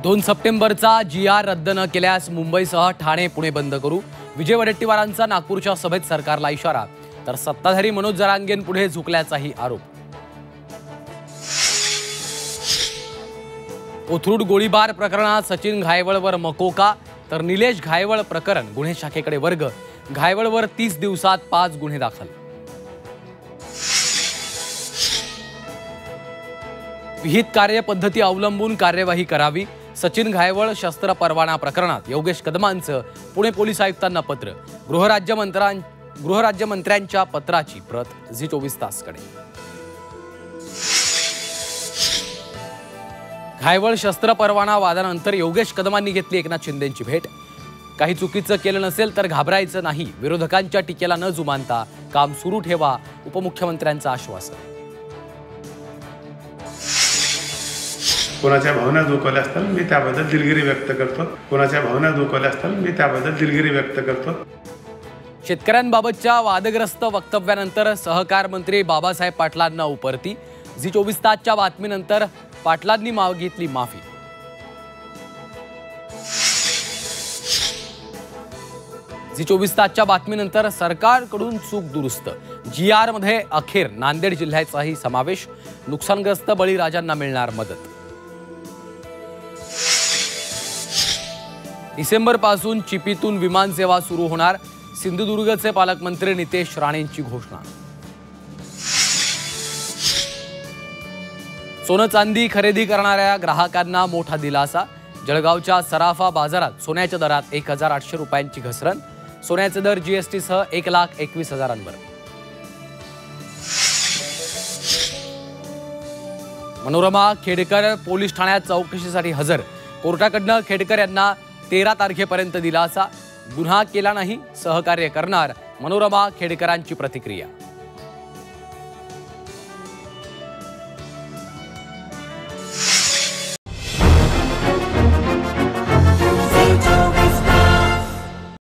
2 सप्टेंबरचा GR रद्द न केल्यास मुंबईसह ठाणे पुणे बंद करू। विजय वडेट्टीवारांचा नागपूरच्या सभेत सरकारला इशारा, तर सत्ताधारी मनोज जरांगेंपुढे झुकल्याचाही आरोप। कोथरूड गोळीबार प्रकरणात सचिन घायवळवर मकोका, तर निलेश घायवळ प्रकरण गुन्हे शाखेकडे वर्ग। घायवळवर 30 दिवसात 5 गुन्हे दाखल। विहित कार्यपद्धती अवलंबून कार्यवाही करावी। सचिन घायवळ शस्त्र परवाना प्रकरणात योगेश कदमांचं पुणे पोलीस आयुक्तांना पत्र। गृहराज्यमंत्र्यांच्या पत्राची प्रत झी 24 तासकडे। घायवळ शस्त्र परवाना वादानंतर योगेश कदमांनी घेतली एकनाथ शिंदेंची भेट। काही चुकीचं केलं नसेल तर घाबरायचं नाही, विरोधकांच्या टीकेला न जुमानता काम सुरू ठेवा, उपमुख्यमंत्र्यांचं आश्वासन। कोणाच्या भावना दुखावल्या असतात मी त्याबद्दल दिलगिरी व्यक्त करतो। कोणाच्या भावना दुखावल्या असतात मी त्याबद्दल दिलगिरी व्यक्त करतो। शेतकऱ्यांबाबतच्या वादग्रस्त वक्तव्यानंतर सहकार मंत्री बाबासाहेब पाटलांना उपरती। झी 24 तासच्या बातमीनंतर पाटलांनी मागितली माफी। झी 24 तासच्या बातमीनंतर सरकारकडून चूक दुरुस्त। GR मध्ये अखेर नांदेड जिल्ह्याचाही समावेश। नुकसानग्रस्त बळीराजांना मिळणार मदत। डिसेंबर पासून चिपीतून विमान सेवा सुरू होणार। सिंधुदुर्गचे पालकमंत्री नितेश राणेंची घोषणा। सोनं चांदी खरेदी करणाऱ्या ग्राहकांना मोठा दिलासा। जळगावच्या सराफा बाजारात सोन्याच्या दरात 1800 रुपयांची घसरण। सोन्याचे दर GST सह 1,21,000 मनोरमा खेडकर पोलीस ठाण्यात चौकशीसाठी हजर। कोर्टाकडनं खेडकर यांना 13 तारखेपर्यंत दिलासा। गुन्हा केला नाही, सहकार्य करणार, मनोरमा खेडकरांची प्रतिक्रिया।